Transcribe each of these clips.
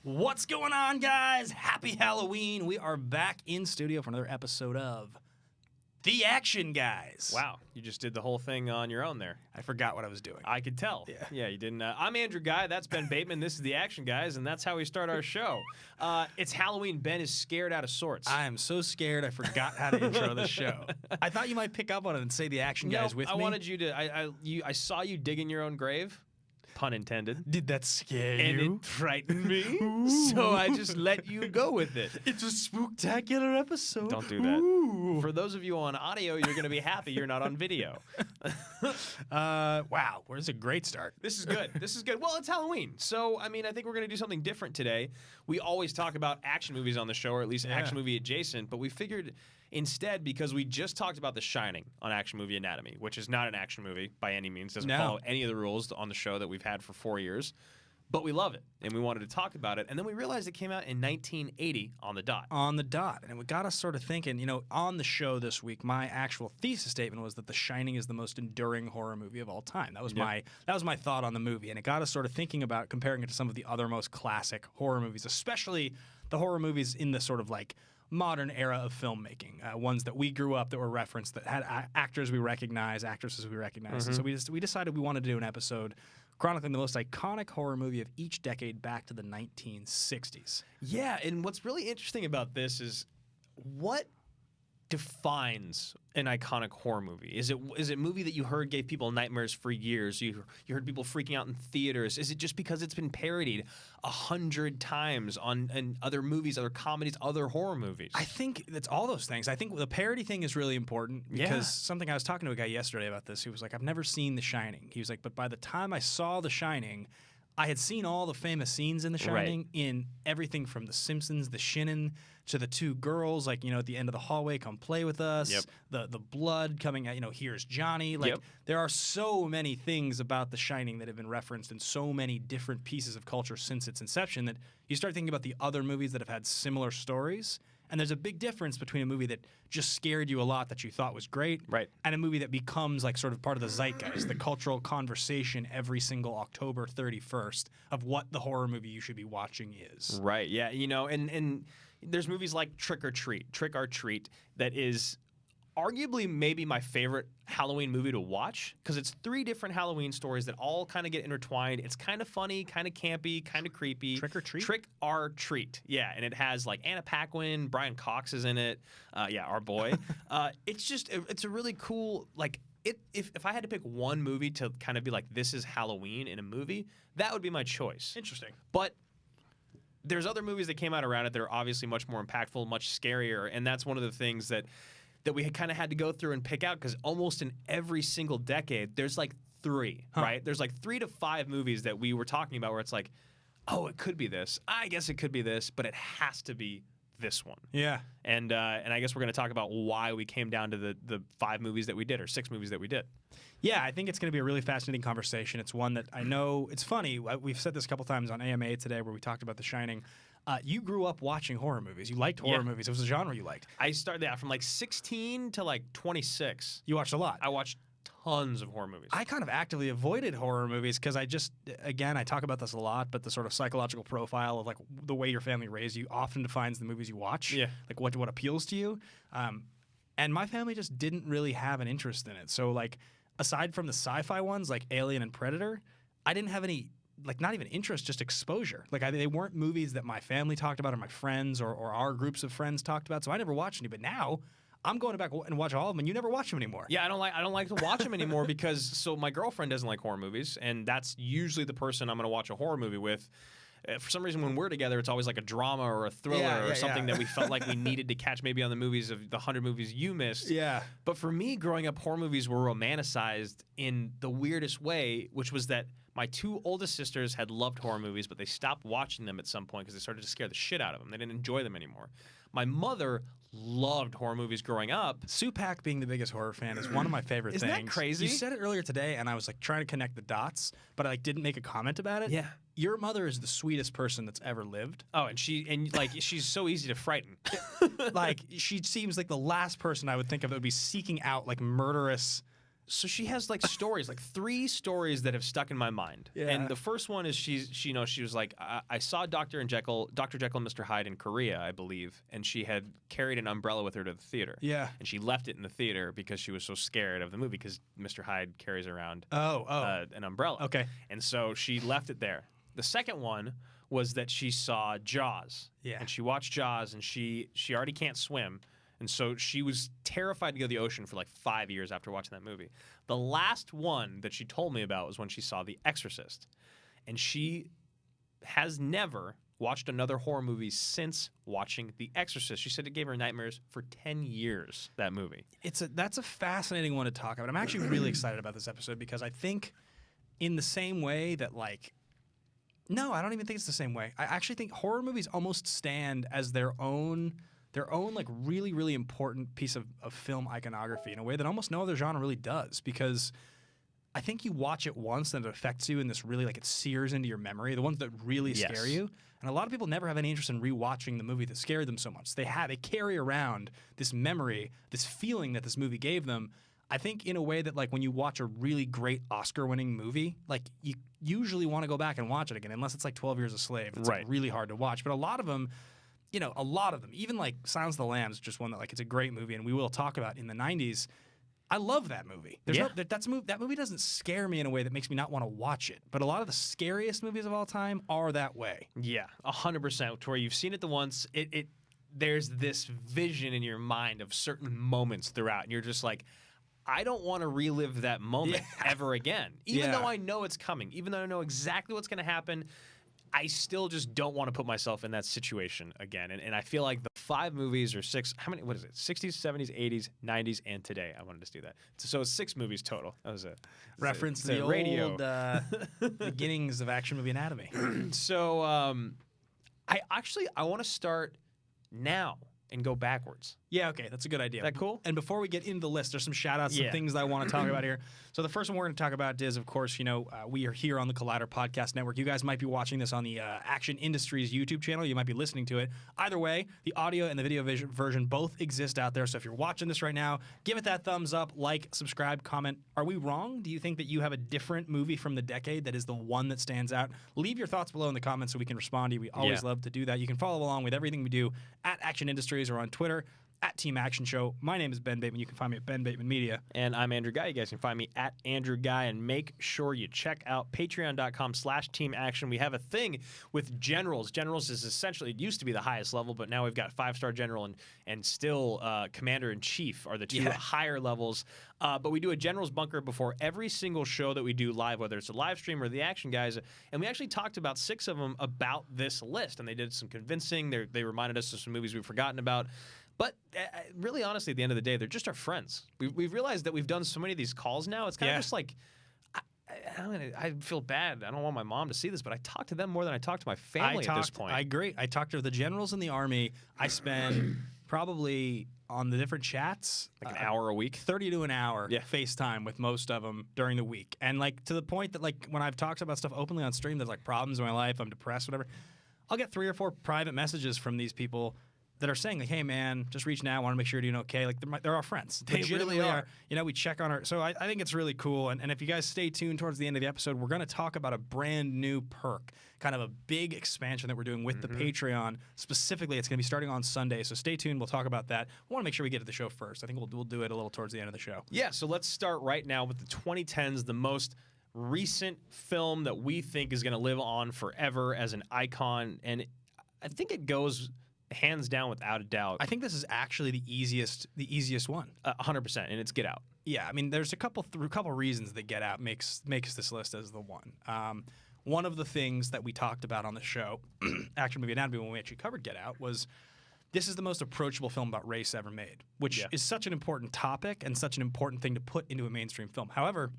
What's going on, guys? Happy Halloween. We are back in studio for another episode of The Action Guys. Wow, you just did the whole thing on your own there. I forgot what I was doing. I could tell. Yeah, you didn't. I'm Andrew Guy. That's Ben Bateman. This is The Action Guys, and that's how we start our show. It's Halloween. Ben is scared out of sorts. I am so scared I forgot how to intro the show. I thought you might pick up on it and say The Action Guys with me. I wanted you to. I saw you digging your own grave. Pun intended. Did that scare and you? It frightened me, so I just let you go with it. It's a spooktacular episode. Don't do that. Ooh. For those of you on audio, you're going to be happy you're not on video. Wow, where's a great start? This is good. This is good. Well, it's Halloween, so I think we're going to do something different today. We always talk about action movies on the show, or at least action movie adjacent, but we figured instead, because we just talked about The Shining on Action Movie Anatomy, which is not an action movie by any means, doesn't follow any of the rules on the show that we've had for 4 years, but we love it, and we wanted to talk about it, and then we realized it came out in 1980 on the dot. On the dot, and it got us sort of thinking, on the show this week, my actual thesis statement was that The Shining is the most enduring horror movie of all time. That was my thought on the movie, and it got us sort of thinking about comparing it to some of the other most classic horror movies, especially the horror movies in the sort of like modern era of filmmaking, ones that we grew up that were referenced, that had actors we recognize, actresses we recognize. And so we decided we wanted to do an episode chronicling the most iconic horror movie of each decade back to the 1960s. Yeah, and what's really interesting about this is what defines an iconic horror movie? Is it a movie that you heard gave people nightmares for years? You heard people freaking out in theaters? Is it just because it's been parodied 100 times in other movies, other comedies, other horror movies? I think it's all those things. I think the parody thing is really important because something I was talking to a guy yesterday about this. He was like, I've never seen The Shining. He was like, but by the time I saw The Shining, I had seen all the famous scenes in The Shining in everything from The Simpsons, The Shinin, to the two girls, like, at the end of the hallway, come play with us, the blood coming out, here's Johnny. Like, there are so many things about The Shining that have been referenced in so many different pieces of culture since its inception that you start thinking about the other movies that have had similar stories. And there's a big difference between a movie that just scared you a lot that you thought was great, and a movie that becomes like sort of part of the zeitgeist, the cultural conversation every single October 31st of what the horror movie you should be watching is. Right, yeah, and there's movies like Trick or Treat, that is arguably maybe my favorite Halloween movie to watch because it's 3 different Halloween stories that all kind of get intertwined. It's kind of funny, kind of campy, kind of creepy. Trick or Treat? Trick or Treat, yeah. And it has like Anna Paquin, Brian Cox is in it. Our boy. It's a really cool, like, if I had to pick one movie to kind of be like, this is Halloween in a movie, that would be my choice. Interesting. But there's other movies that came out around it that are obviously much more impactful, much scarier, and that's one of the things that we kind of had to go through and pick out because almost in every single decade, there's like 3, right? There's like 3 to 5 movies that we were talking about where it's like, oh, it could be this. I guess it could be this, but it has to be this one. Yeah. And I guess we're going to talk about why we came down to the 5 movies that we did or 6 movies that we did. Yeah, I think it's going to be a really fascinating conversation. It's one that I know, it's funny, we've said this a couple times on AMA today where we talked about The Shining. You grew up watching horror movies. You liked horror movies. It was a genre you liked. I started from like 16 to like 26. You watched a lot. I watched tons of horror movies. I kind of actively avoided horror movies because I talk about this a lot, but the sort of psychological profile of like the way your family raised you often defines the movies you watch. Yeah. Like what appeals to you. And my family just didn't really have an interest in it. So like aside from the sci-fi ones like Alien and Predator, I didn't have any, like, not even interest, just exposure. Like, they weren't movies that my family talked about or my friends or our groups of friends talked about, so I never watched any. But now, I'm going back and watch all of them, and you never watch them anymore. Yeah, I don't like to watch them anymore because my girlfriend doesn't like horror movies, and that's usually the person I'm going to watch a horror movie with. For some reason, when we're together, it's always like a drama or a thriller or something that we felt like we needed to catch maybe on the movies of the 100 movies you missed. Yeah. But for me, growing up, horror movies were romanticized in the weirdest way, which was that my 2 oldest sisters had loved horror movies, but they stopped watching them at some point because they started to scare the shit out of them. They didn't enjoy them anymore. My mother loved horror movies growing up. Sue Pack being the biggest horror fan is one of my favorite things. Isn't that crazy? You said it earlier today, and I was like trying to connect the dots, but I didn't make a comment about it. Yeah. Your mother is the sweetest person that's ever lived. Oh, and she's so easy to frighten. Like, she seems like the last person I would think of that would be seeking out like murderous So she has like stories, like 3 stories that have stuck in my mind. Yeah. And the first one is she was like, I saw Dr. Jekyll and Mr. Hyde in Korea, I believe, and she had carried an umbrella with her to the theater. Yeah. And she left it in the theater because she was so scared of the movie because Mr. Hyde carries around an umbrella. Okay. And so she left it there. The second one was that she saw Jaws. Yeah. And she watched Jaws, and she already can't swim. And so she was terrified to go to the ocean for like 5 years after watching that movie. The last one that she told me about was when she saw The Exorcist. And she has never watched another horror movie since watching The Exorcist. She said it gave her nightmares for 10 years, that movie. That's a fascinating one to talk about. I'm actually really excited about this episode because I think in the same way that no, I don't even think it's the same way. I actually think horror movies almost stand as their own like really, really important piece of film iconography in a way that almost no other genre really does, because I think you watch it once and it affects you in this really, like, it sears into your memory, the ones that really scare you. And a lot of people never have any interest in rewatching the movie that scared them so much. They carry around this memory, this feeling that this movie gave them. I think in a way that, like, when you watch a really great Oscar-winning movie, like, you usually want to go back and watch it again, unless it's like 12 Years a Slave. It's like really hard to watch. But a lot of them, even like Silence of the Lambs, is just one that, like, it's a great movie, and we will talk about in the 90s. I love that movie. That movie doesn't scare me in a way that makes me not want to watch it. But a lot of the scariest movies of all time are that way. Yeah, 100%. To where you've seen it the once, there's this vision in your mind of certain moments throughout, and you're just like, I don't want to relive that moment ever again. Even though I know it's coming, even though I know exactly what's going to happen, I still just don't want to put myself in that situation again. And I feel like the 5 movies or 6, what is it? 60s, 70s, 80s, 90s, and today. I wanted to do that. So it's 6 movies total. That was it. Reference to the radio. Old beginnings of action movie anatomy. So I want to start now and go backwards. Yeah, okay, that's a good idea. Is that cool? And before we get into the list, there's some shout-outs, some things that I want to talk about here. So the first one we're going to talk about is, of course, we are here on the Collider Podcast Network. You guys might be watching this on the Action Industries YouTube channel. You might be listening to it. Either way, the audio and the video version both exist out there. So if you're watching this right now, give it that thumbs up, like, subscribe, comment. Are we wrong? Do you think that you have a different movie from the decade that is the one that stands out? Leave your thoughts below in the comments so we can respond to you. We always love to do that. You can follow along with everything we do at Action Industries or on Twitter at Team Action Show. My name is Ben Bateman. You can find me at Ben Bateman Media. And I'm Andrew Guy. You guys can find me at Andrew Guy. And make sure you check out patreon.com/Team Action. We have a thing with generals. Generals is essentially, it used to be the highest level, but now we've got 5-star general and still commander-in-chief are the 2 higher levels. But we do a general's bunker before every single show that we do live, whether it's a live stream or the Action Guys. And we actually talked about 6 of them about this list. And they did some convincing. They reminded us of some movies we've forgotten about. But really, honestly, at the end of the day, they're just our friends. We've realized that we've done so many of these calls now. It's kind of just like, I feel bad. I don't want my mom to see this, but I talk to them more than I talk to my family at this point. I agree. I talked to the generals in the Army. I spend probably on the different chats like an hour a week, 30 to an hour FaceTime with most of them during the week. And like to the point that like when I've talked about stuff openly on stream, there's like problems in my life, I'm depressed, whatever. I'll get 3 or 4 private messages from these people that are saying like, hey man, just reaching out, want to make sure you're doing okay. Like they're our friends. They legitimately are. We check on our, so I think it's really cool. And if you guys stay tuned towards the end of the episode, we're going to talk about a brand new perk, kind of a big expansion that we're doing with the Patreon. Specifically, it's going to be starting on Sunday. So stay tuned. We'll talk about that. I want to make sure we get to the show first. I think we'll do it a little towards the end of the show. Yeah. So let's start right now with the 2010s, the most recent film that we think is going to live on forever as an icon. And I think it goes hands down without a doubt. I think this is actually the easiest one. 100%, and it's Get Out. Yeah, I mean, there's a couple reasons that Get Out makes this list as the one. One of the things that we talked about on the show, Action Movie Anatomy, when we actually covered Get Out, was this is the most approachable film about race ever made, which is such an important topic and such an important thing to put into a mainstream film. However,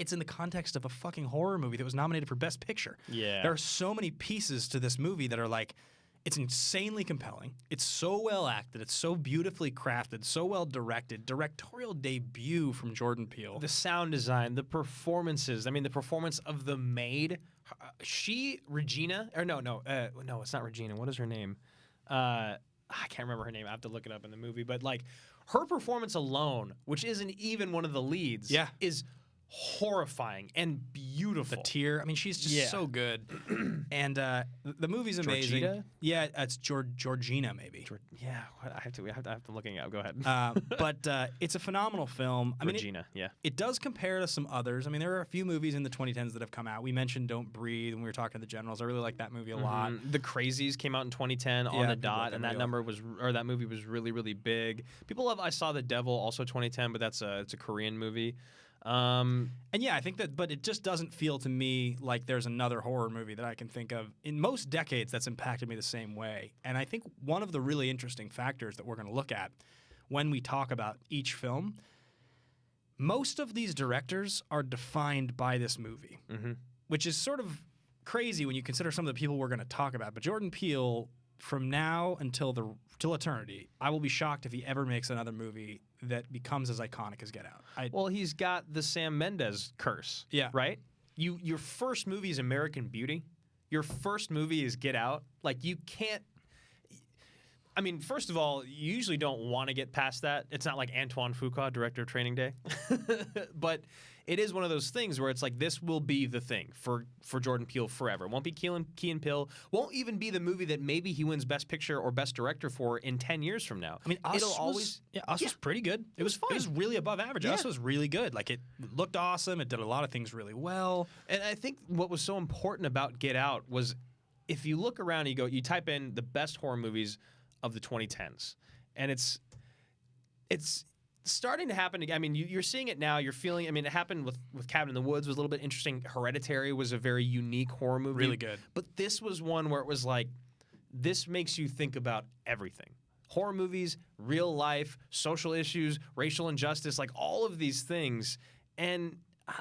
it's in the context of a fucking horror movie that was nominated for Best Picture. Yeah. There are so many pieces to this movie that are like, it's insanely compelling. It's so well acted. It's so beautifully crafted, so well directed. Directorial debut from Jordan Peele. The sound design, the performances. I mean, the performance of the maid. Regina? Or no, it's not Regina. What is her name? I can't remember her name. I have to look it up in the movie. But like her performance alone, which isn't even one of the leads, is horrifying and beautiful. The tear. I mean, she's just so good. And the movie's amazing. Georgina? Yeah, it's Georgina maybe. I have to look it up. Go ahead. But it's a phenomenal film. Georgina, it does compare to some others. I mean, there are a few movies in the 2010s that have come out. We mentioned Don't Breathe when we were talking to the Generals. I really like that movie a lot. The Crazies came out in 2010 on the dot, and that movie was really, really big. People love I Saw the Devil, also 2010, but it's a Korean movie. And I think that, but it just doesn't feel to me like there's another horror movie that I can think of in most decades that's impacted me the same way. And I think one of the really interesting factors that we're going to look at when we talk about each film, most of these directors are defined by this movie, which is sort of crazy when you consider some of the people we're going to talk about. But Jordan Peele, from now until eternity, I will be shocked if he ever makes another movie that becomes as iconic as Get Out. Well, he's got the Sam Mendes curse. Yeah. Right? Your first movie is American Beauty. Your first movie is Get Out. Like, you can't... I mean, first of all, you usually don't want to get past that. It's not like Antoine Fuqua, director of Training Day. But it is one of those things where it's like, this will be the thing for Jordan Peele forever. It won't be Key and Peele. Won't even be the movie that maybe he wins Best Picture or Best Director for in 10 years from now. I mean, Us was pretty good. It was fine. It was really above average. Us was really good. Like, it looked awesome. It did a lot of things really well. And I think what was so important about Get Out was, if you look around and you type in the best horror movies of the 2010s, and it's starting to happen again. I mean, you're seeing it now. You're feeling. I mean, it happened with Cabin in the Woods. Was a little bit interesting. Hereditary was a very unique horror movie, really good. But this was one where it was like, this makes you think about everything. Horror movies, real life, social issues, racial injustice, like all of these things. And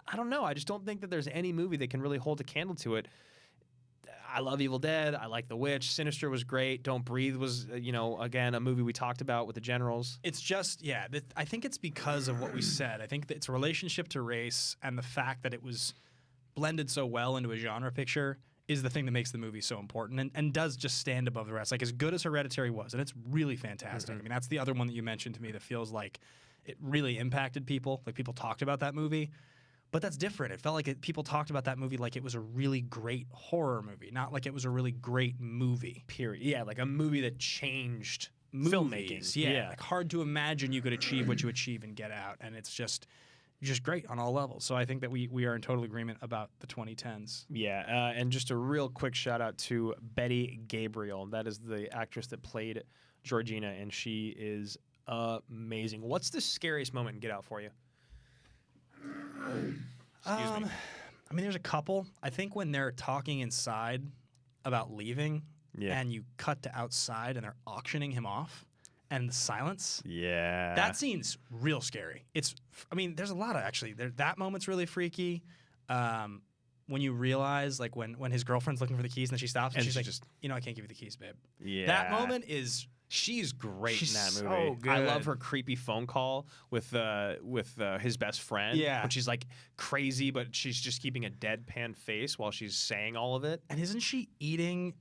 I don't know. I just don't think that there's any movie that can really hold a candle to it. I love Evil Dead. I like The Witch. Sinister was great. Don't Breathe was, again, a movie we talked about with the Generals. It's just, I think it's because of what we said. I think that its relationship to race and the fact that it was blended so well into a genre picture is the thing that makes the movie so important and does just stand above the rest. Like, as good as Hereditary was, and it's really fantastic. I mean, that's the other one that you mentioned to me that feels like it really impacted people. Like, people talked about that movie. But that's different. It felt like people talked about that movie like it was a really great horror movie, not like it was a really great movie. Period. Yeah, like a movie that changed filmmaking. Yeah, like hard to imagine you could achieve what you achieve and Get Out, and it's just great on all levels. So I think that we are in total agreement about the 2010s. Yeah, and just a real quick shout out to Betty Gabriel. That is the actress that played Georgina, and she is amazing. What's the scariest moment in Get Out for you? Excuse me. I mean, there's a couple. I think when they're talking inside about leaving, and you cut to outside and they're auctioning him off, and the silence. Yeah, that scene's real scary. There's a lot of that moment's really freaky. When you realize, like, when his girlfriend's looking for the keys and then she stops and she's like, I can't give you the keys, babe. Yeah, that moment is. She's great in that movie. So good. I love her creepy phone call with his best friend. Yeah. When she's like crazy, but she's just keeping a deadpan face while she's saying all of it. And isn't she eating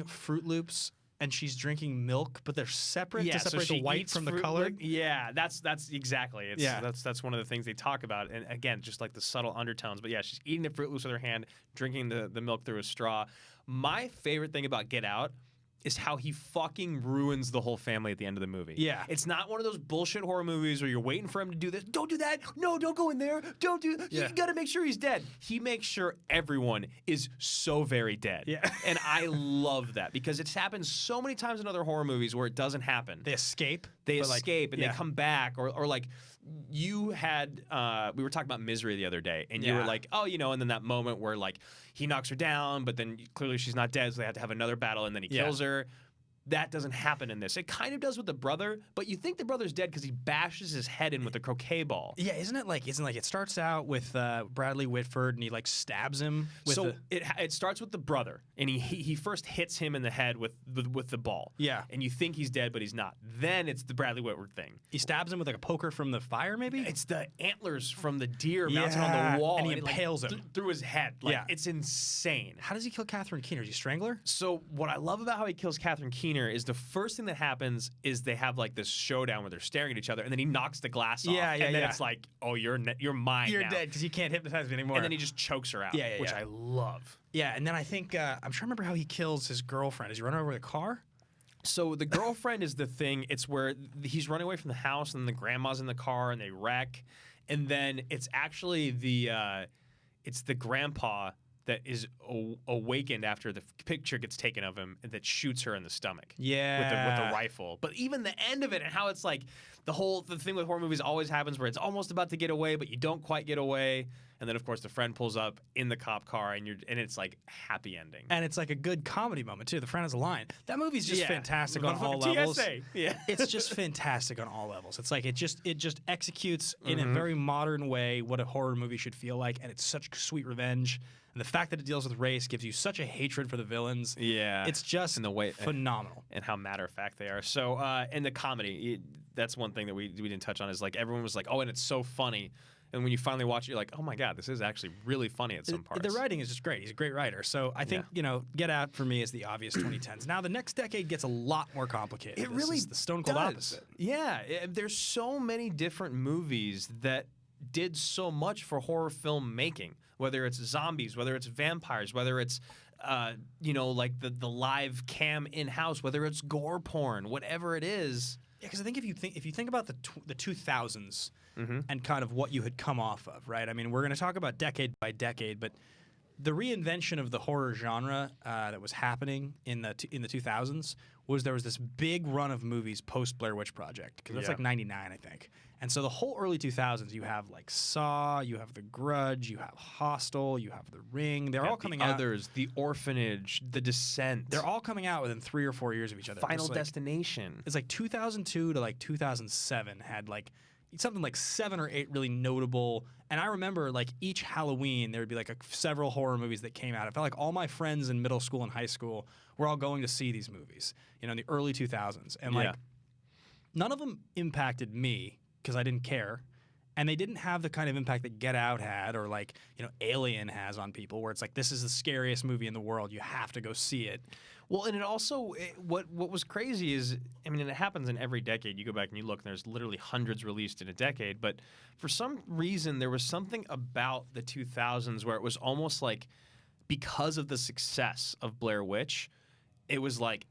Fruit Loops and she's drinking milk, but they're separate to separate the white from the color? Yeah, that's exactly. That's one of the things they talk about. And again, just like the subtle undertones. But yeah, she's eating the Fruit Loops with her hand, drinking the milk through a straw. My favorite thing about Get Out is how he fucking ruins the whole family at the end of the movie. Yeah. It's not one of those bullshit horror movies where you're waiting for him to do this. Don't do that. No, don't go in there. Don't do that. You gotta make sure he's dead. He makes sure everyone is so very dead. Yeah. And I love that because it's happened so many times in other horror movies where it doesn't happen. They escape. And they come back or like you had we were talking about Misery the other day and you were like, and then that moment where like he knocks her down, but then clearly she's not dead, so they have to have another battle and then he kills her. That doesn't happen in this. It kind of does with the brother, but you think the brother's dead because he bashes his head in with a croquet ball. Yeah, isn't it starts out with Bradley Whitford and he like stabs him with it starts with the brother and he first hits him in the head with the ball. Yeah. And you think he's dead, but he's not. Then it's the Bradley Whitford thing. He stabs him with like a poker from the fire, maybe? It's the antlers from the deer mounted on the wall. And he impales him. Through his head. It's insane. How does he kill Catherine Keener? Does he strangle her? So what I love about how he kills Catherine Keener cleaner is the first thing that happens is they have like this showdown where they're staring at each other, and then he knocks the glass off. Yeah, and then it's like, oh, you're mine You're now. dead because you can't hypnotize me anymore. And then he just chokes her out, which I love. Yeah, and then I think I'm trying to remember how he kills his girlfriend. Does he run over with a car? So the girlfriend is the thing. It's where he's running away from the house, and the grandma's in the car, and they wreck. And then it's actually the grandpa that is awakened after the picture gets taken of him and that shoots her in the stomach. Yeah. With the rifle. But even the end of it and how it's like the thing with horror movies always happens where it's almost about to get away, but you don't quite get away. And then of course the friend pulls up in the cop car and it's like happy ending. And it's like a good comedy moment too. The friend has a line. That movie's just fantastic on all levels. TSA. Yeah. It's just fantastic on all levels. It's like it just executes in a very modern way what a horror movie should feel like, and it's such sweet revenge. And the fact that it deals with race gives you such a hatred for the villains. Yeah. It's just and the way, phenomenal. And how matter-of-fact they are. So, and the comedy, that's one thing that we didn't touch on, is like everyone was like, oh, and it's so funny. And when you finally watch it, you're like, oh my God, this is actually really funny at some parts. The writing is just great. He's a great writer. So I think, Get Out for me is the obvious 2010s. Now the next decade gets a lot more complicated. It really is the stone cold opposite. Yeah. There's so many different movies that did so much for horror film making, whether it's zombies, whether it's vampires, whether it's like the live cam in-house, whether it's gore porn, whatever it is. Yeah, because I think if you think about the 2000s and kind of what you had come off of, right? I mean, we're going to talk about decade by decade, but the reinvention of the horror genre that was happening in the 2000s was there was this big run of movies post Blair Witch Project, because that's like 99, I think. And so the whole early 2000s, you have like Saw, you have The Grudge, you have Hostel, you have The Ring. They're all coming out. Others, The Orphanage, The Descent. They're all coming out within 3 or 4 years of each other. Final Destination. It's like 2002 to like 2007 had like something like 7 or 8 really notable. And I remember like each Halloween there would be like several horror movies that came out. I felt like all my friends in middle school and high school were all going to see these movies, in the early 2000s. And like none of them impacted me because I didn't care. And they didn't have the kind of impact that Get Out had, or like, Alien has on people, where it's like, this is the scariest movie in the world. You have to go see it. Well, and it also, what was crazy is, I mean, and it happens in every decade. You go back and you look, and there's literally hundreds released in a decade. But for some reason, there was something about the 2000s where it was almost like, because of the success of Blair Witch, it was like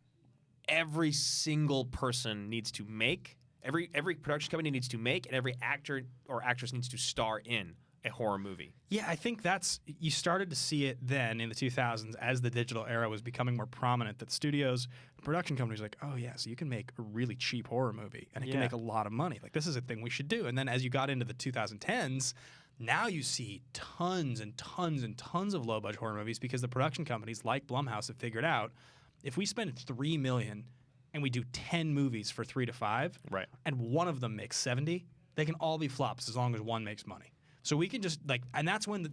every single person needs to make, every production company needs to make, and every actor or actress needs to star in a horror movie. Yeah, I think you started to see it then in the 2000s as the digital era was becoming more prominent, that studios, production companies were like, oh yeah, so you can make a really cheap horror movie and it can make a lot of money. Like, this is a thing we should do. And then as you got into the 2010s, now you see tons and tons and tons of low-budget horror movies, because the production companies like Blumhouse have figured out, if we spend $3 million and we do 10 movies for 3 to 5, right, and one of them makes 70, they can all be flops as long as one makes money. So we can just and that's when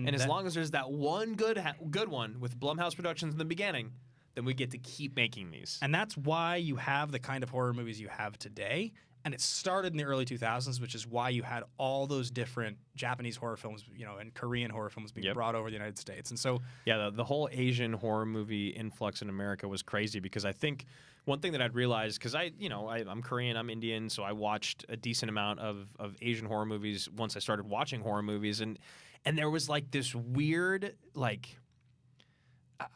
and as long as there's that one good one with Blumhouse Productions in the beginning, then we get to keep making these. And that's why you have the kind of horror movies you have today. And it started in the early 2000s, which is why you had all those different Japanese horror films, and Korean horror films being brought over the United States. And so, yeah, the whole Asian horror movie influx in America was crazy, because I think one thing that I'd realized, because I'm Korean, I'm Indian, so I watched a decent amount of Asian horror movies once I started watching horror movies, and there was like this weird, like, I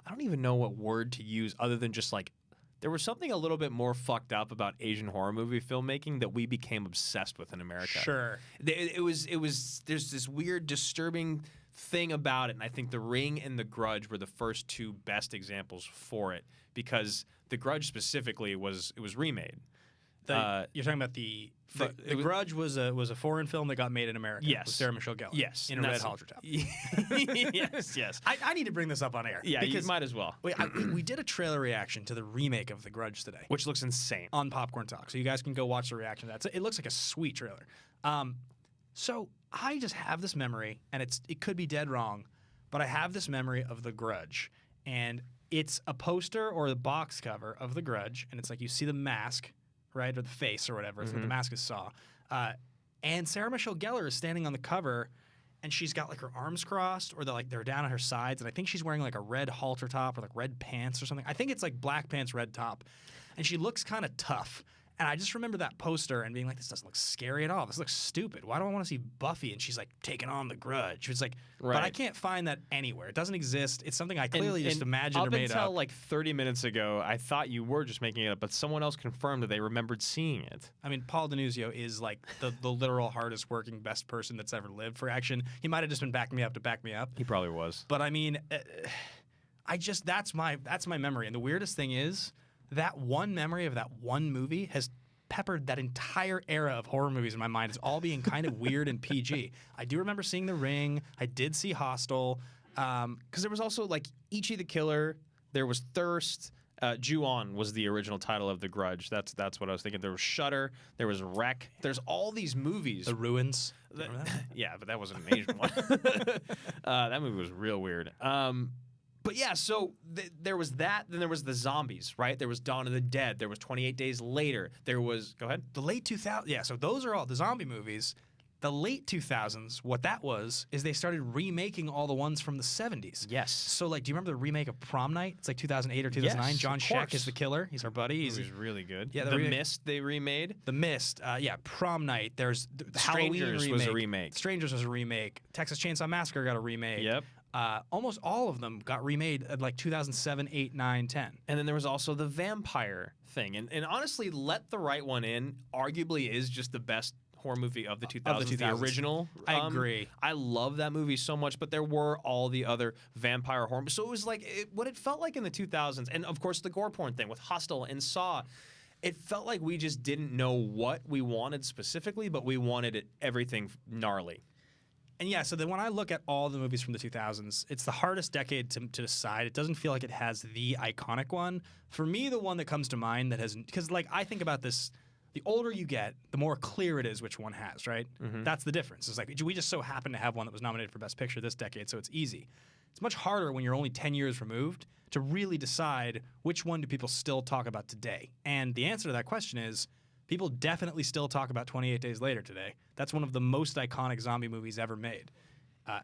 don't even know what word to use other than just like, there was something a little bit more fucked up about Asian horror movie filmmaking that we became obsessed with in America. Sure. There's this weird, disturbing thing about it, and I think The Ring and The Grudge were the first two best examples for it, because The Grudge specifically was remade. You're talking about the Grudge was a foreign film that got made in America. Yes. With Sarah Michelle Gellar. Yes. In a red halter top. Yes. I need to bring this up on air. Yeah, because you might as well. we did a trailer reaction to the remake of The Grudge today, which looks insane, on Popcorn Talk. So you guys can go watch the reaction to that. It looks like a sweet trailer. So I just have this memory, and it could be dead wrong, but I have this memory of The Grudge, and it's a poster or the box cover of The Grudge, and it's like you see the mask, right, or the face or whatever. It's like the mask is Saw. And Sarah Michelle Gellar is standing on the cover, and she's got like her arms crossed, or they're down on her sides, and I think she's wearing like a red halter top or like red pants or something. I think it's like black pants, red top, and she looks kind of tough. And I just remember that poster and being like, this doesn't look scary at all. This looks stupid. Why do I want to see Buffy? And she's like taking on the Grudge. She was like, but I can't find that anywhere. It doesn't exist. It's something I clearly just imagined or made up. Up until like 30 minutes ago, I thought you were just making it up, but someone else confirmed that they remembered seeing it. I mean, Paul Denuzio is like the literal hardest working, best person that's ever lived for action. He might have just been backing me up to back me up. He probably was. But I mean, that's my memory. And the weirdest thing is that one memory of that one movie has peppered that entire era of horror movies in my mind as all being kind of weird and PG. I do remember seeing The Ring. I did see Hostel. Because there was also like Ichi the Killer. There was Thirst. Ju-On was the original title of The Grudge. That's what I was thinking. There was Shudder. There was Wreck. There's all these movies. The Ruins. Yeah, but that wasn't an Asian one. That movie was real weird. But yeah, so there was that. Then there was the zombies, right? There was Dawn of the Dead. There was 28 Days Later. There was, go ahead. The late 2000s. Yeah, so those are all the zombie movies. The late 2000s, what that was, is they started remaking all the ones from the 70s. Yes. So, like, do you remember the remake of Prom Night? It's like 2008 or 2009. Yes, John Scheck is the killer. He's our buddy. He was really good. Yeah, the Mist they remade. The Mist. Yeah, Prom Night. There's the Halloween remake. Was a remake. Strangers was a remake. Texas Chainsaw Massacre got a remake. Yep. Almost all of them got remade at like 2007, 8, 9, 10. And then there was also the vampire thing. And honestly, Let the Right One In arguably is just the best horror movie of the 2000s. The original. I agree. I love that movie so much, but there were all the other vampire horror. So it was like what it felt like in the 2000s. And of course, the gore porn thing with Hostel and Saw. It felt like we just didn't know what we wanted specifically, but we wanted everything gnarly. And yeah, so then when I look at all the movies from the 2000s, it's the hardest decade to decide. It doesn't feel like it has the iconic one. For me, the one that comes to mind that has, because like I think about this, the older you get, the more clear it is which one has, right? Mm-hmm. That's the difference. It's like we just so happen to have one that was nominated for Best Picture this decade, so it's easy. It's much harder when you're only 10 years removed to really decide which one do people still talk about today. And the answer to that question is people definitely still talk about 28 Days Later today. That's one of the most iconic zombie movies ever made.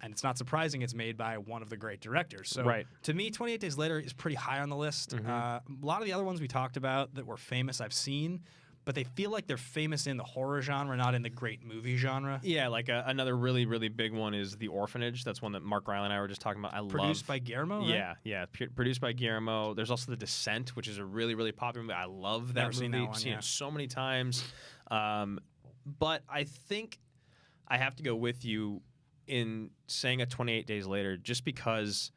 And it's not surprising it's made by one of the great directors. So to me, 28 Days Later is pretty high on the list. Mm-hmm. A lot of the other ones we talked about that were famous I've seen, but they feel like they're famous in the horror genre, not in the great movie genre. Yeah, like another really, really big one is The Orphanage. That's one that Mark Riley and I were just talking about. Produced by Guillermo, right? Yeah. Produced by Guillermo. There's also The Descent, which is a really, really popular movie. I love that movie. I've seen it so many times. But I think I have to go with you in saying a 28 Days Later just because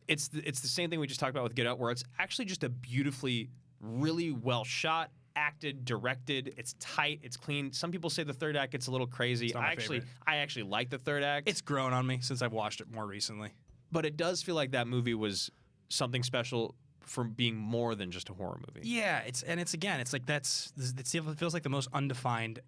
it's the same thing we just talked about with Get Out, where it's actually just a beautifully, really well shot, acted, directed. It's tight, it's clean. Some people say the third act gets a little crazy. I actually like the third act. It's grown on me since I've watched it more recently. But it does feel like that movie was something special for being more than just a horror movie. Yeah, it feels like the most undefined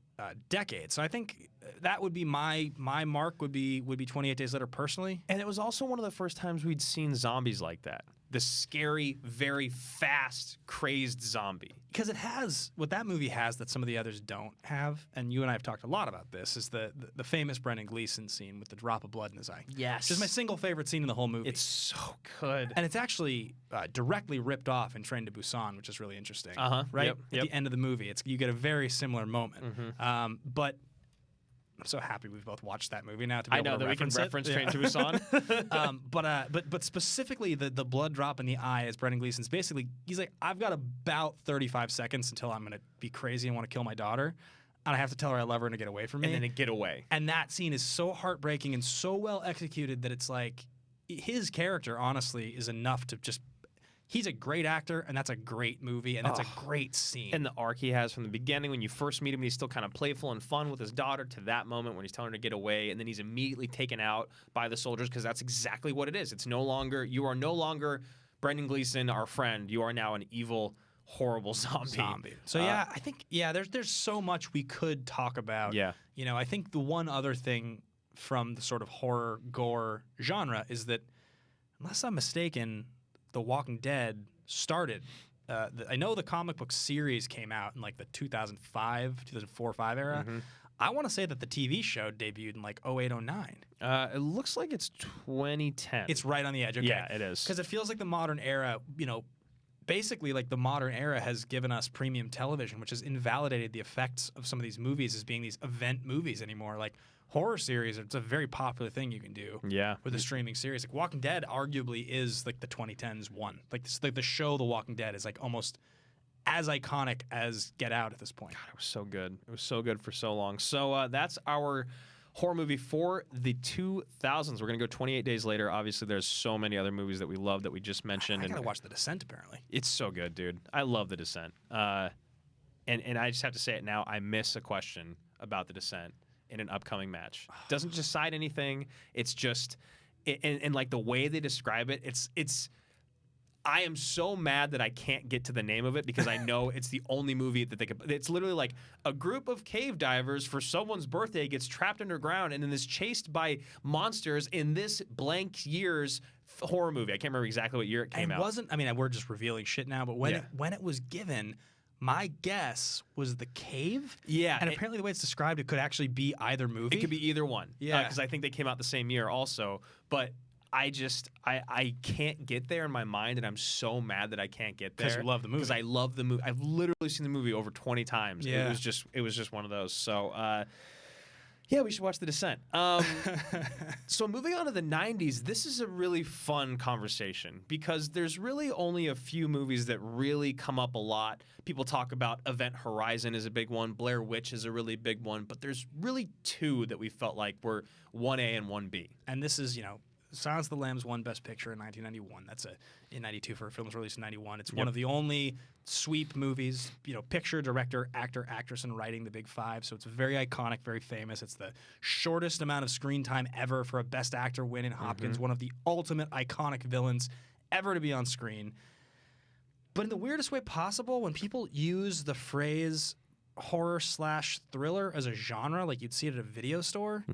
decade. So I think that would be my mark would be 28 Days Later personally. And it was also one of the first times we'd seen zombies like that. The scary, very fast, crazed zombie. Because it has what that movie has that some of the others don't have, and you and I have talked a lot about this, is the famous Brendan Gleeson scene with the drop of blood in his eye. Yes. Which is my single favorite scene in the whole movie. It's so good. And it's actually directly ripped off in Train to Busan, which is really interesting. Right? Yep. At the end of the movie, you get a very similar moment. Mm-hmm. But I'm so happy we've both watched that movie now to be able to reference it. We can reference Train to Busan. But specifically the blood drop in the eye as Brendan Gleeson's basically, he's like, I've got about 35 seconds until I'm going to be crazy and want to kill my daughter. And I have to tell her I love her and to get away from me. And then to get away. And that scene is so heartbreaking and so well executed that it's like his character, honestly, is enough to just... He's a great actor, and that's a great movie, and that's a great scene. And the arc he has from the beginning, when you first meet him, he's still kind of playful and fun with his daughter, to that moment when he's telling her to get away, and then he's immediately taken out by the soldiers, because that's exactly what it is. You are no longer Brendan Gleeson, our friend. You are now an evil, horrible zombie. So I think there's so much we could talk about. Yeah. You know, I think the one other thing from the sort of horror gore genre is that, unless I'm mistaken, The Walking Dead started. I know the comic book series came out in like the 2004-5 era. I want to say that the TV show debuted in like 08, 09. It looks like it's 2010. It's right on the edge. Okay. Yeah, it is. Because it feels like the modern era, basically like the modern era has given us premium television, which has invalidated the effects of some of these movies as being these event movies anymore. Like horror series, it's a very popular thing you can do with a streaming series. Like Walking Dead arguably is like the 2010s one. Like the show The Walking Dead is like almost as iconic as Get Out at this point. God, it was so good. It was so good for so long. So that's our horror movie for the 2000s. We're going to go 28 days later. Obviously, there's so many other movies that we love that we just mentioned. I got to watch The Descent, apparently. It's so good, dude. I love The Descent. And I just have to say it now. I miss a question about The Descent in an upcoming match. Doesn't decide anything. It's just, and like the way they describe it, it's I am so mad that I can't get to the name of it because I know it's the only movie that they could. It's literally like a group of cave divers for someone's birthday gets trapped underground and then is chased by monsters in this blank year's horror movie. I can't remember exactly what year it came out. I mean, we're just revealing shit now, but when it was given, my guess was The Cave. Yeah. And apparently the way it's described, it could actually be either movie. It could be either one. Yeah. Because I think they came out the same year also. But I can't get there in my mind, and I'm so mad that I can't get there. Because you love the movie. Because I love the movie. I've literally seen the movie over 20 times. Yeah. It was just one of those. So, yeah, we should watch The Descent. So moving on to the 90s, this is a really fun conversation because there's really only a few movies that really come up a lot. People talk about Event Horizon is a big one. Blair Witch is a really big one. But there's really two that we felt like were 1A and 1B. And this is, Silence of the Lambs won Best Picture in 1991. That's in 92 for a film released in 91. It's one of the only sweep movies, picture, director, actor, actress, and writing, the big five. So it's very iconic, very famous. It's the shortest amount of screen time ever for a Best Actor win in Hopkins, one of the ultimate iconic villains ever to be on screen. But in the weirdest way possible, when people use the phrase horror/thriller as a genre, like you'd see it at a video store,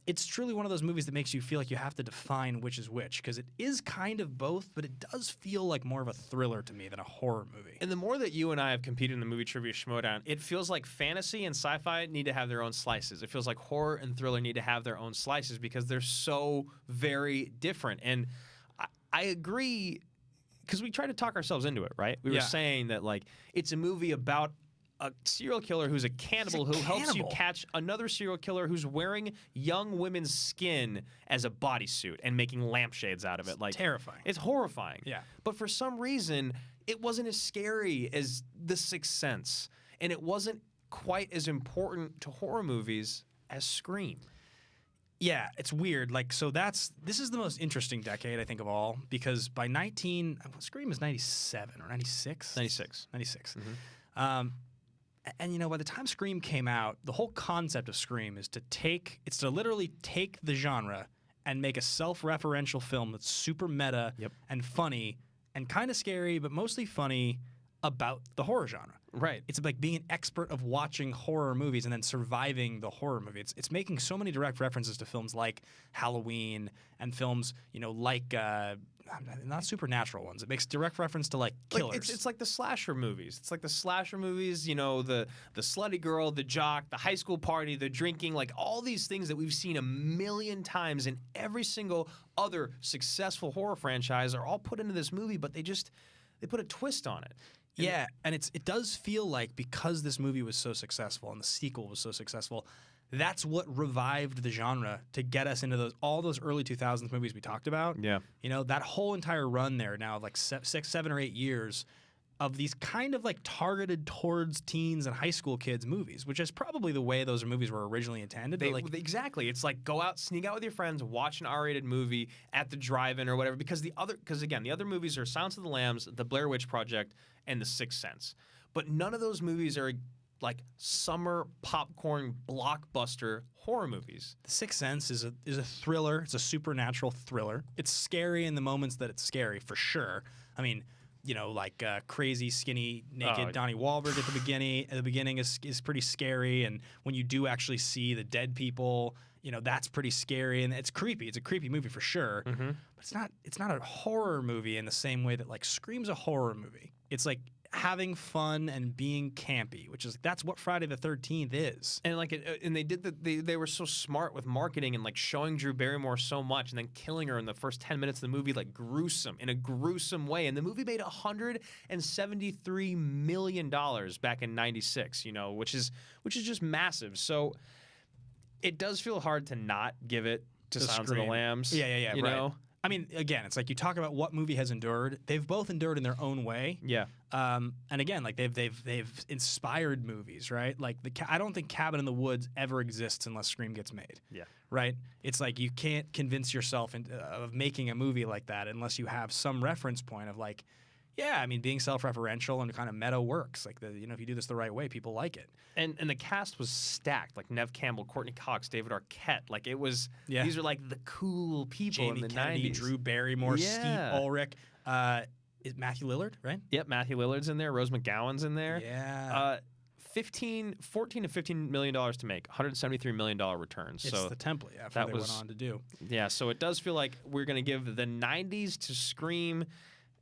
it's truly one of those movies that makes you feel like you have to define which is which, because it is kind of both, but it does feel like more of a thriller to me than a horror movie. And the more that you and I have competed in the movie trivia schmodown, it feels like fantasy and sci-fi need to have their own slices. It feels like horror and thriller need to have their own slices because they're so very different. And I agree, because we try to talk ourselves into it, right? We were saying that like it's a movie about a serial killer who's a cannibal who helps you catch another serial killer who's wearing young women's skin as a bodysuit and making lampshades out of it. Like terrifying. It's horrifying. Yeah. But for some reason, it wasn't as scary as The Sixth Sense, and it wasn't quite as important to horror movies as Scream. Yeah, it's weird. Like, so this is the most interesting decade, I think, of all, because by Scream is 97 or 96? 96. 96. And by the time Scream came out, the whole concept of Scream is to literally take the genre and make a self-referential film that's super meta and funny and kind of scary, but mostly funny about the horror genre. Right. It's like being an expert of watching horror movies and then surviving the horror movie. It's making so many direct references to films like Halloween and films, like not supernatural ones. It makes direct reference to like killers. It's like the slasher movies. It's like the slasher movies, the slutty girl, the jock, the high school party, the drinking, like all these things that we've seen a million times in every single other successful horror franchise are all put into this movie, but they put a twist on it. Yeah, and it does feel like because this movie was so successful and the sequel was so successful, that's what revived the genre to get us into all those early 2000s movies we talked about. Yeah. That whole entire run there now of like 6, 7, or 8 years of these kind of like targeted towards teens and high school kids movies, which is probably the way those movies were originally intended. Exactly. It's like go out, sneak out with your friends, watch an R-rated movie at the drive-in or whatever, because the other movies are Silence of the Lambs, The Blair Witch Project, and The Sixth Sense. But none of those movies are like summer popcorn blockbuster horror movies. The Sixth Sense is a thriller. It's a supernatural thriller. It's scary in the moments that it's scary, for sure. I mean, like crazy, skinny, naked Donnie Wahlberg at the beginning is pretty scary, and when you do actually see the dead people, that's pretty scary, and it's creepy. It's a creepy movie for sure, but it's not a horror movie in the same way that like Scream's a horror movie. It's like having fun and being campy, which is that's what Friday the 13th is. And like, and they did they were so smart with marketing and like showing Drew Barrymore so much, and then killing her in the first 10 minutes of the movie, like in a gruesome way. And the movie made $173 million back in '96, you know, which is just massive. So it does feel hard to not give it to Silence of the Lambs. Yeah, you right. know? I mean, again, it's like you talk about what movie has endured. They've both endured in their own way. Yeah. And again, like they've inspired movies, right? Like I don't think Cabin in the Woods ever exists unless Scream gets made. Yeah. Right. It's like you can't convince yourself of making a movie like that unless you have some reference point of like, yeah, I mean, being self-referential and kind of meta works. Like if you do this the right way, people like it. And the cast was stacked. Like Nev Campbell, Courtney Cox, David Arquette. Like it was. Yeah. These are like the cool people Jamie in the Kennedy, 90s. Drew Barrymore, Steve Ulrich. Is Matthew Lillard, right? Yep, Matthew Lillard's in there. Rose McGowan's in there. Yeah. $14 to $15 million to make, $173 million returns. It's so the template that they went on to do. Yeah, so it does feel like we're going to give the 90s to Scream.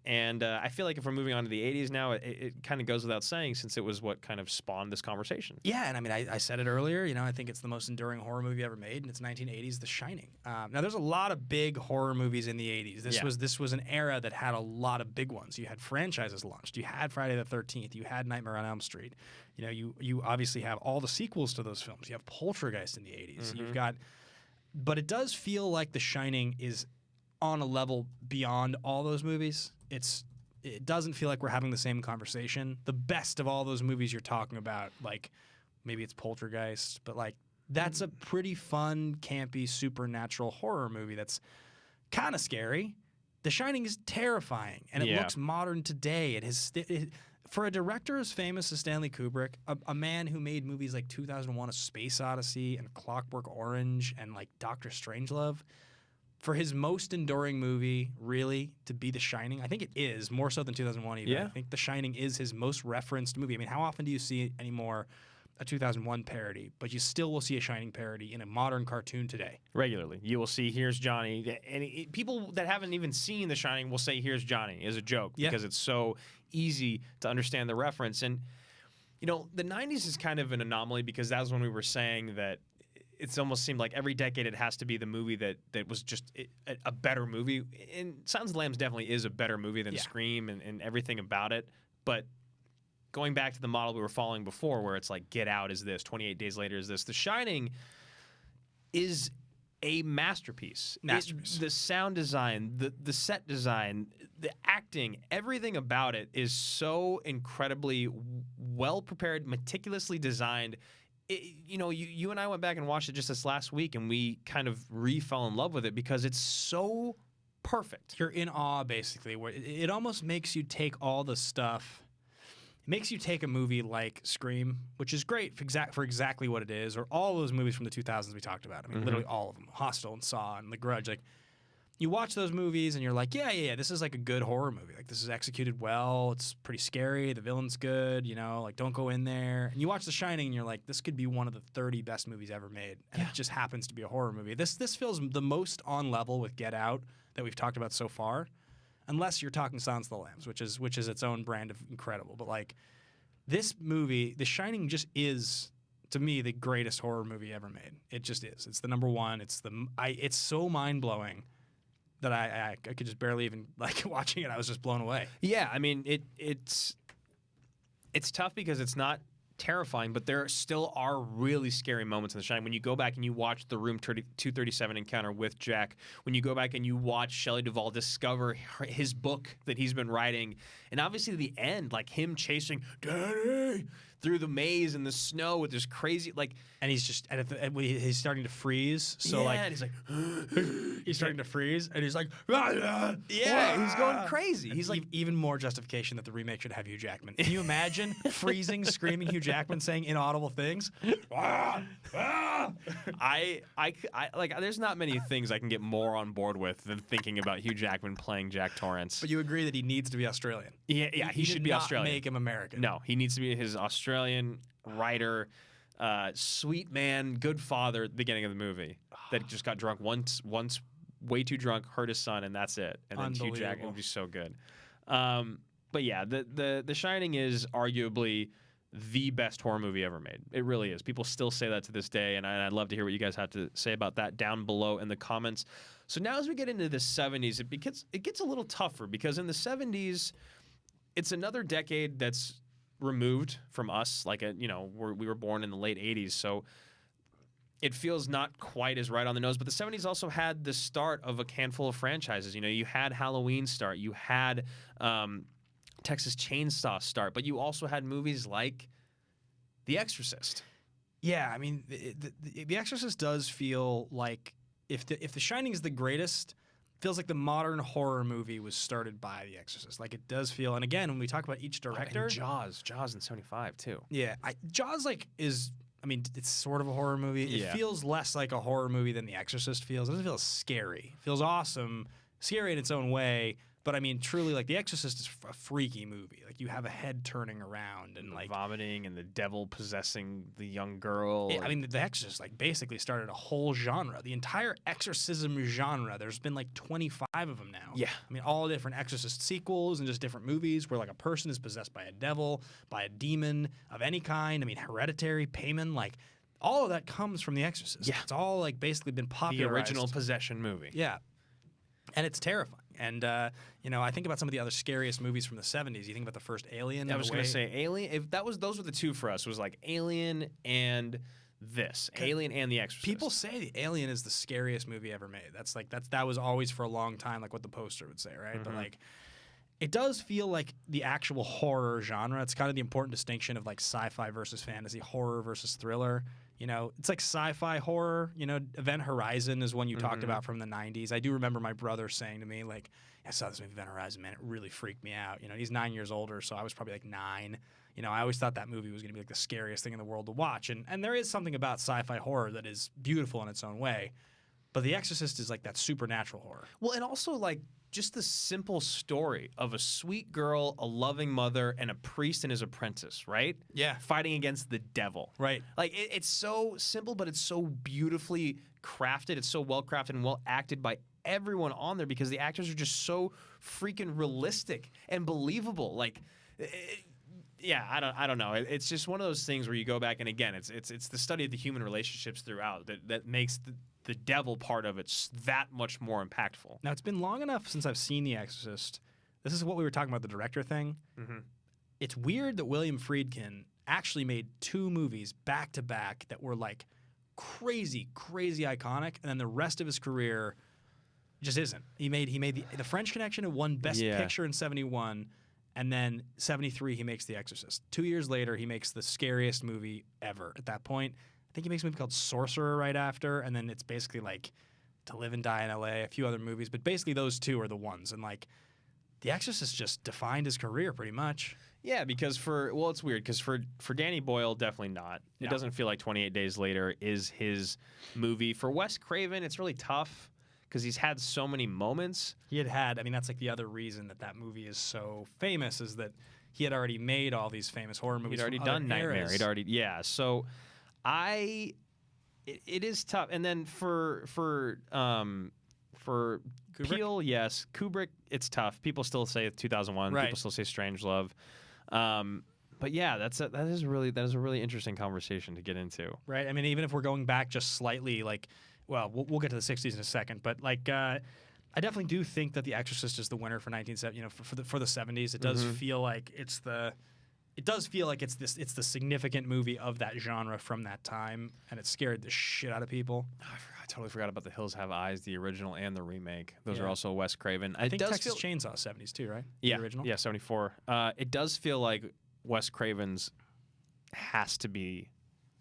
And I feel like if we're moving on to the 80s now, it kind of goes without saying since it was what kind of spawned this conversation. Yeah, and I mean, I said it earlier, you know, I think it's the most enduring horror movie ever made, and it's 1980s The Shining. Now, there's a lot of big horror movies in the 80s. This was an era that had a lot of big ones. You had franchises launched. You had Friday the 13th. You had Nightmare on Elm Street. You know, you obviously have all the sequels to those films. You have Poltergeist in the 80s. Mm-hmm. You've got... But it does feel like The Shining is on a level beyond all those movies. It doesn't feel like we're having the same conversation. The best of all those movies you're talking about, like maybe it's Poltergeist, but like that's a pretty fun, campy, supernatural horror movie that's kind of scary. The Shining is terrifying, and it looks modern today. For a director as famous as Stanley Kubrick, a man who made movies like 2001: A Space Odyssey and Clockwork Orange and like Doctor Strangelove, for his most enduring movie, really, to be The Shining, I think it is, more so than 2001 even. Yeah. I think The Shining is his most referenced movie. I mean, how often do you see anymore a 2001 parody, but you still will see a Shining parody in a modern cartoon today? Regularly. You will see Here's Johnny. And people that haven't even seen The Shining will say Here's Johnny as a joke because it's so easy to understand the reference. And, you know, the 90s is kind of an anomaly because that was when we were saying that it's almost seemed like every decade it has to be the movie that was just a better movie. And Silence of the Lambs definitely is a better movie than Scream and everything about it. But going back to the model we were following before where it's like Get Out is this, 28 Days Later is this, The Shining is a masterpiece. The sound design, the set design, the acting, everything about it is so incredibly well prepared, meticulously designed. You and I went back and watched it just this last week, and we kind of fell in love with it because it's so perfect. You're in awe, basically. Where it almost makes you take all the stuff. It makes you take a movie like Scream, which is great for exactly what it is, or all those movies from the 2000s we talked about. I mean, literally all of them. Hostel and Saw and The Grudge. Like, you watch those movies and you're like, yeah, this is like a good horror movie. Like, this is executed well. It's pretty scary. The villain's good. You know, like, don't go in there. And you watch The Shining and you're like, this could be one of the 30 best movies ever made. And it just happens to be a horror movie. This feels the most on level with Get Out that we've talked about so far, unless you're talking Silence of the Lambs, which is its own brand of incredible. But like, this movie, The Shining, just is, to me, the greatest horror movie ever made. It just is. It's the number one. It's so mind blowing that I could just barely even, like, watching it, I was just blown away. Yeah, I mean, it's tough because it's not terrifying, but there still are really scary moments in The Shining. When you go back and you watch the Room 237 encounter with Jack, when you go back and you watch Shelley Duvall discover his book that he's been writing, and obviously the end, like him chasing Daddy through the maze in the snow with this crazy, like... And he's just, he's starting to freeze, so like... and he's like... he's starting to freeze, and he's like... he's going crazy. He's like... Even more justification that the remake should have Hugh Jackman. Can you imagine freezing, screaming Hugh Jackman saying inaudible things? I like, there's not many things I can get more on board with than thinking about Hugh Jackman playing Jack Torrance. But you agree that he needs to be Australian? Yeah, he should be Australian. Make him American. No, he needs to be his Australian writer, sweet man, good father at the beginning of the movie that just got drunk once, way too drunk, hurt his son, and that's it. And then Hugh Jackman would be so good. But yeah, the Shining is arguably the best horror movie ever made. It really is. People still say that to this day, and I'd love to hear what you guys have to say about that down below in the comments. So now as we get into the 70s, it gets a little tougher because in the 70s, it's another decade that's removed from us. Like, we were born in the late 80s, so it feels not quite as right on the nose. But the 70s also had the start of a handful of franchises. You had Halloween start. You had Texas Chainsaw start. But you also had movies like The Exorcist. Yeah, I mean, The Exorcist does feel like if The Shining is the greatest, feels like the modern horror movie was started by The Exorcist. Like, it does feel, and again, when we talk about each director, and Jaws in 75 too. Yeah, Jaws it's sort of a horror movie. It feels less like a horror movie than The Exorcist feels. It doesn't feel scary. It feels awesome, scary in its own way. But I mean, truly, like The Exorcist is a freaky movie. Like, you have a head turning around and like vomiting and the devil possessing the young girl. I mean, The Exorcist basically started a whole genre. The entire exorcism genre. There's been like 25 of them now. Yeah, I mean, all different Exorcist sequels and just different movies where like a person is possessed by a devil, by a demon of any kind. I mean, Hereditary, Payman, like all of that comes from The Exorcist. Yeah, it's all like basically been popularized. The original possession movie. Yeah, and it's terrifying. And, I think about some of the other scariest movies from the 70s. You think about the first Alien. I was going to say Alien. Those were the two for us. It was like Alien and this. Alien and The Exorcist. People say the Alien is the scariest movie ever made. That was always for a long time like what the poster would say, right? Mm-hmm. But like, it does feel like the actual horror genre. It's kind of the important distinction of like sci-fi versus fantasy, horror versus thriller. It's like sci-fi horror. Event Horizon is one you talked about from the 90s. I do remember my brother saying to me, like, I saw this movie Event Horizon, man, it really freaked me out. He's 9 years older, so I was probably like 9. I always thought that movie was going to be like the scariest thing in the world to watch. And there is something about sci-fi horror that is beautiful in its own way. But The Exorcist is like that supernatural horror. Well, and also like just the simple story of a sweet girl, a loving mother, and a priest and his apprentice, right? Yeah. Fighting against the devil. Right. Like, it's so simple, but it's so beautifully crafted. It's so well crafted and well acted by everyone on there because the actors are just so freaking realistic and believable. Like, I don't know. It's just one of those things where you go back and again, it's the study of the human relationships throughout that makes the devil part of it's that much more impactful. Now, it's been long enough since I've seen The Exorcist. This is what we were talking about, the director thing. Mm-hmm. It's weird that William Friedkin actually made 2 movies back to back that were like crazy, crazy iconic, and then the rest of his career just isn't. He made the French Connection and won Best Picture in 71, and then 73 he makes The Exorcist. 2 years later, he makes the scariest movie ever at that point. I think he makes a movie called Sorcerer right after, and then it's basically like To Live and Die in L.A., a few other movies, but basically those 2 are the ones. And like, The Exorcist just defined his career pretty much. Yeah, because it's weird because for Danny Boyle, definitely not. No. It doesn't feel like 28 Days Later is his movie. For Wes Craven, it's really tough because he's had so many moments. I mean, that's like the other reation that movie is so famous is that he had already made all these famous horror movies. He'd already done Nightmare. So it is tough. And then for Peele, yes. Kubrick, it's tough. People still say 2001. Right. People still say Strangelove. But yeah, that is a really interesting conversation to get into. Right. I mean, even if we're going back just slightly, like, well, we'll get to the 60s in a second, but like, I definitely do think that The Exorcist is the winner for 1970. For the 70s, it does feel like it's the the significant movie of that genre from that time, and it scared the shit out of people. I totally forgot about The Hills Have Eyes, the original and the remake. Those are also Wes Craven. I think Texas Chainsaw 70s too, right? Yeah, the original. Yeah, 74. It does feel like Wes Craven's has to be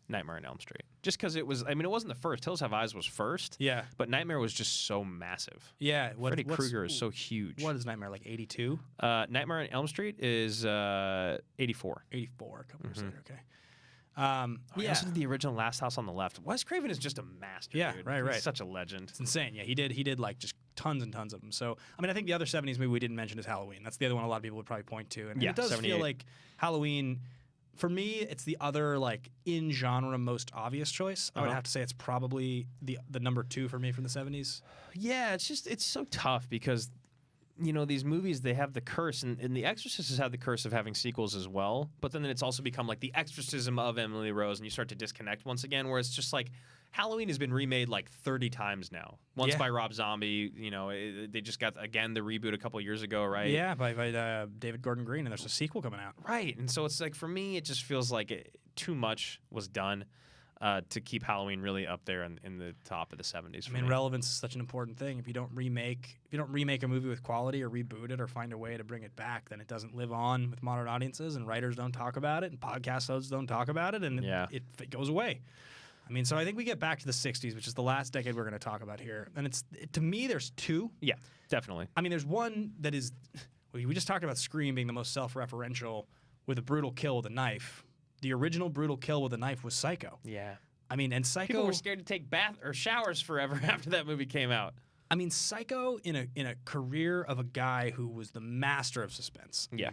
Nightmare on Elm Street. Just because it wasn't the first. Hills Have Eyes was first. Yeah. But Nightmare was just so massive. Yeah. Freddy Krueger is so huge. What is Nightmare, like 82? Nightmare on Elm Street is 84. 84, a couple years later, okay. He also did the original Last House on the Left. Wes Craven is just a master. Yeah, dude. right. He's such a legend. It's insane. Yeah, he did like just tons and tons of them. So, I mean, I think the other 70s movie we didn't mention is Halloween. That's the other one a lot of people would probably point to. And it does 78. Feel like Halloween, for me, it's the other like in genre most obvious choice. I would have to say it's probably the number 2 for me from the 70s. Yeah, it's so tough because these movies, they have the curse, and The Exorcist has had the curse of having sequels as well, but then it's also become like the exorcism of Emily Rose, and you start to disconnect once again, where it's just like Halloween has been remade like 30 times now. Once by Rob Zombie, they just got, again, the reboot a couple years ago, right? Yeah, by David Gordon Green, and there's a sequel coming out. Right, and so it's like, for me, it just feels like too much was done to keep Halloween really up there in the top of the 70s. I mean, relevance is such an important thing. If you don't remake a movie with quality or reboot it or find a way to bring it back, then it doesn't live on with modern audiences, and writers don't talk about it, and podcast hosts don't talk about it, and it goes away. I mean, so I think we get back to the 60s, which is the last decade we're going to talk about here. And to me, there's two. Yeah, definitely. I mean, there's one that is, we just talked about Scream being the most self-referential with a brutal kill with a knife. The original brutal kill with a knife was Psycho. Yeah. I mean, and Psycho... People were scared to take bath or showers forever after that movie came out. I mean, Psycho, in a career of a guy who was the master of suspense. Yeah.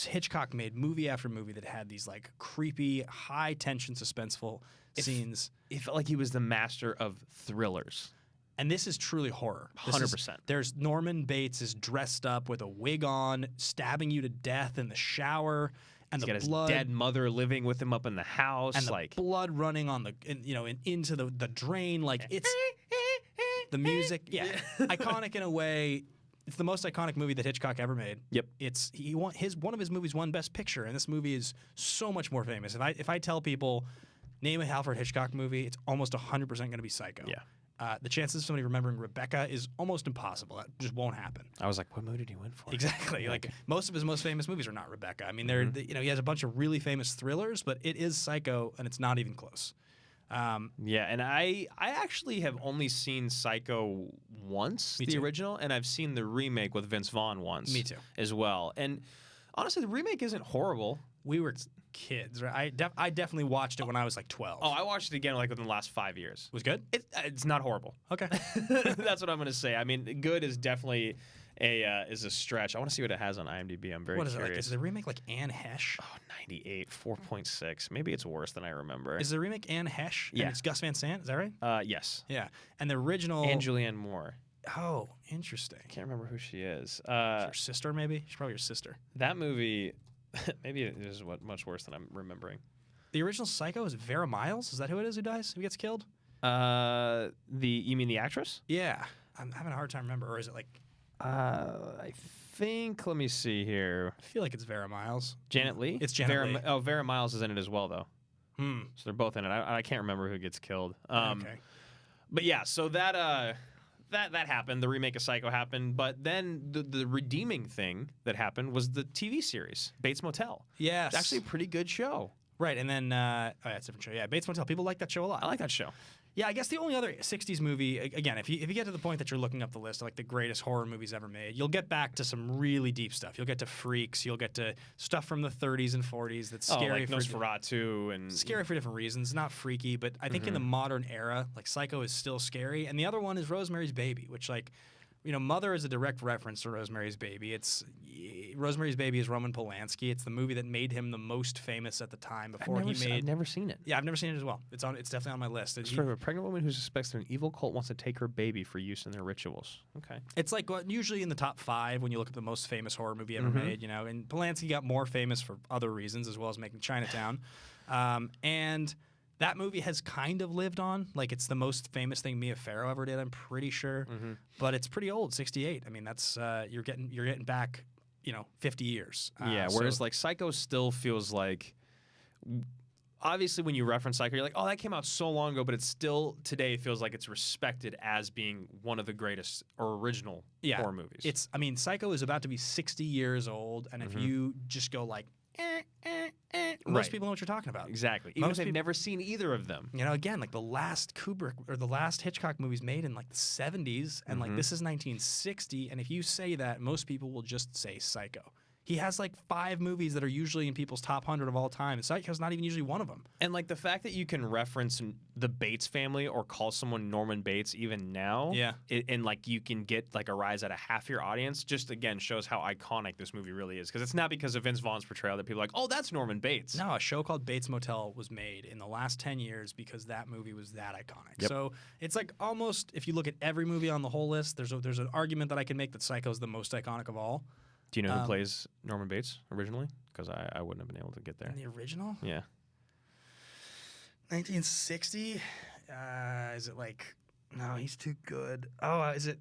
Hitchcock made movie after movie that had these like creepy, high-tension, suspenseful scenes. It felt like he was the master of thrillers. And this is truly horror. 100%. There's Norman Bates is dressed up with a wig on, stabbing you to death in the shower, and He's the got blood, his dead mother living with him up in the house, and the blood running on into the drain. Like, it's the music, iconic in a way. It's the most iconic movie that Hitchcock ever made. Yep. It's one of his movies won Best Picture, and this movie is so much more famous. If I tell people name a Alfred Hitchcock movie, it's almost 100% going to be Psycho. Yeah. The chances of somebody remembering Rebecca is almost impossible. That just won't happen. I was like, what movie did he win for? Exactly. Like, most of his most famous movies are not Rebecca. I mean, he has a bunch of really famous thrillers, but it is Psycho, and it's not even close. Yeah, and I actually have only seen Psycho once, the original, and I've seen the remake with Vince Vaughn once. Me too. As well. And honestly, the remake isn't horrible. We were kids, right? I definitely watched it when I was like 12. Oh, I watched it again like within the last 5 years. Was good? It's not horrible. Okay. That's what I'm going to say. I mean, good is definitely a stretch. I want to see what it has on IMDb. I'm very curious. What is it like? Is the remake like Anne Hesh? Oh, 98, 4.6. Maybe it's worse than I remember. Is the remake Anne Hesh? Yeah. And it's Gus Van Sant, is that right? Yes. Yeah. And the original... And Julianne Moore. Oh, interesting. I can't remember who she is. Your sister, maybe? She's probably your sister. That movie... Maybe it is much worse than I'm remembering. The original Psycho is Vera Miles? Is that who it is who dies? Who gets killed? You mean the actress? Yeah. I'm having a hard time remember. Or is it like... I think, let me see here. I feel like it's Vera Miles. Janet Leigh? It's Janet Leigh. Oh, Vera Miles is in it as well, though. So they're both in it. I can't remember who gets killed. Okay. But yeah, so that happened. The remake of Psycho happened. But then the redeeming thing that happened was the TV series, Bates Motel. Yes. It's actually a pretty good show. Right, and then... it's a different show. Yeah, Bates Motel. People like that show a lot. I like that show. Yeah, I guess the only other 60s movie, again, if you get to the point that you're looking up the list of like the greatest horror movies ever made, you'll get back to some really deep stuff. You'll get to Freaks, you'll get to stuff from the 30s and 40s that's scary like Nosferatu and scary for different reasons, not freaky, but I think in the modern era, like Psycho is still scary. And the other one is Rosemary's Baby, which like Mother is a direct reference to Rosemary's Baby. Rosemary's Baby is Roman Polanski. It's the movie that made him the most famous at the time before I've never seen it. Yeah, I've never seen it as well. It's definitely on my list. It's for a pregnant woman who suspects that an evil cult wants to take her baby for use in their rituals. Okay. It's like usually in the top 5 when you look at the most famous horror movie ever made, and Polanski got more famous for other reasons as well as making Chinatown. And that movie has kind of lived on. Like, it's the most famous thing Mia Farrow ever did, I'm pretty sure. But it's pretty old, 68. I mean, that's you're getting back, 50 years. Whereas like Psycho still feels like, obviously when you reference Psycho, you're like, oh, that came out so long ago, but it still today feels like it's respected as being one of the greatest or original horror movies. Psycho is about to be 60 years old, and if you just go like, most people know what you're talking about. Exactly. Even if they've never seen either of them. Again, like the last Kubrick or the last Hitchcock movies made in like the 70s, and like this is 1960, and if you say that, most people will just say Psycho. He has like 5 movies that are usually in people's top 100 of all time. And Psycho's not even usually one of them. And like the fact that you can reference the Bates family or call someone Norman Bates even now, and like you can get like a rise out of half your audience, just again shows how iconic this movie really is. Because it's not because of Vince Vaughn's portrayal that people are like, oh, that's Norman Bates. No, a show called Bates Motel was made in the last 10 years because that movie was that iconic. Yep. So it's like almost, if you look at every movie on the whole list, there's an argument that I can make that Psycho's the most iconic of all. Do you know who plays Norman Bates originally? Because I wouldn't have been able to get there. In the original? Yeah. 1960? Is it like? No, he's too good. Oh, is it?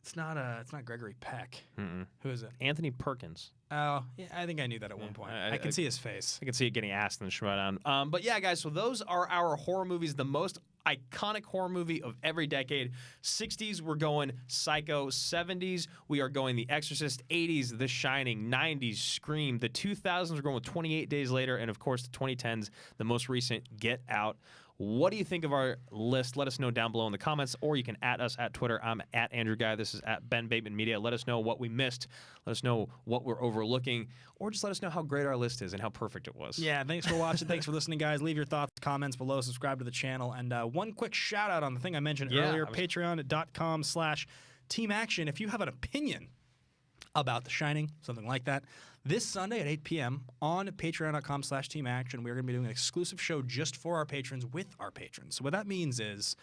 It's not Gregory Peck. Mm-mm. Who is it? Anthony Perkins. Oh, yeah, I think I knew that at one point. I can see his face. I can see it getting asked in the showdown. But yeah, guys, so those are our horror movies. The most iconic horror movie of every decade. 60s, we're going Psycho. 70s, we are going The Exorcist. 80s, The Shining. 90s, Scream. The 2000s, we're going with 28 Days Later. And of course, the 2010s, the most recent, Get Out. What do you think of our list? Let us know down below in the comments, or you can @ us at Twitter. I'm at Andrew Guy. This is at Ben Bateman Media. Let us know what we missed. Let us know what we're overlooking, or just let us know how great our list is and how perfect it was. Yeah, thanks for watching. Thanks for listening, guys. Leave your thoughts, comments below. Subscribe to the channel. And one quick shout out on the thing I mentioned earlier, patreon.com/Team Action. If you have an opinion about The Shining, something like that, this Sunday at 8 p.m. on patreon.com/Team Action, we're going to be doing an exclusive show just for our patrons with our patrons. So what that means is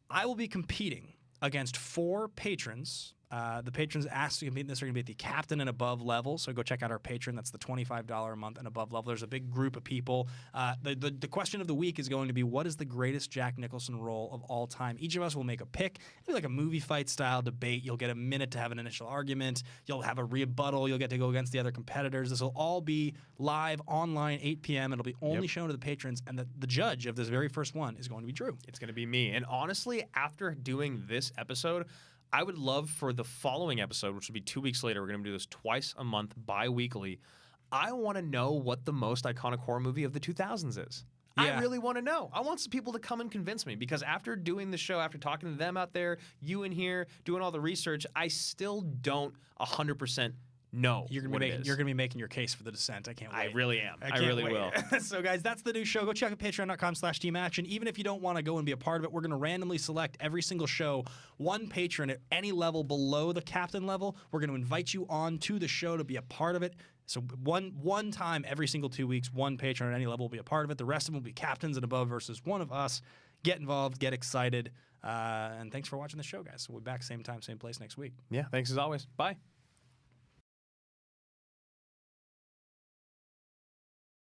I will be competing against 4 patrons. The patrons asked to compete in this are going to be at the captain and above level. So go check out our patron. That's the $25 a month and above level. There's a big group of people. The question of the week is going to be, what is the greatest Jack Nicholson role of all time? Each of us will make a pick. It'll be like a movie fight style debate. You'll get a minute to have an initial argument. You'll have a rebuttal. You'll get to go against the other competitors. This will all be live online, 8 p.m. It'll be only shown to the patrons. And the judge of this very first one is going to be Drew. It's going to be me. And honestly, after doing this episode, I would love for the following episode, which will be 2 weeks later, we're going to do this twice a month, bi-weekly. I want to know what the most iconic horror movie of the 2000s is. Yeah. I really want to know. I want some people to come and convince me, because after doing the show, after talking to them out there, you in here, doing all the research, I still don't 100% know you're gonna be making your case for The Descent. I can't wait. I really am. I really will. So guys, that's the new show. Go check out patreon.com/Team Action. Even if you don't want to go and be a part of it, we're gonna randomly select every single show one patron at any level below the captain level. We're gonna invite you on to the show to be a part of it. So one time every single 2 weeks, one patron at any level will be a part of it. The rest of them will be captains and above versus one of us. Get involved, get excited, and thanks for watching the show, guys. So we'll be back same time, same place next week. Yeah, thanks as always. Bye.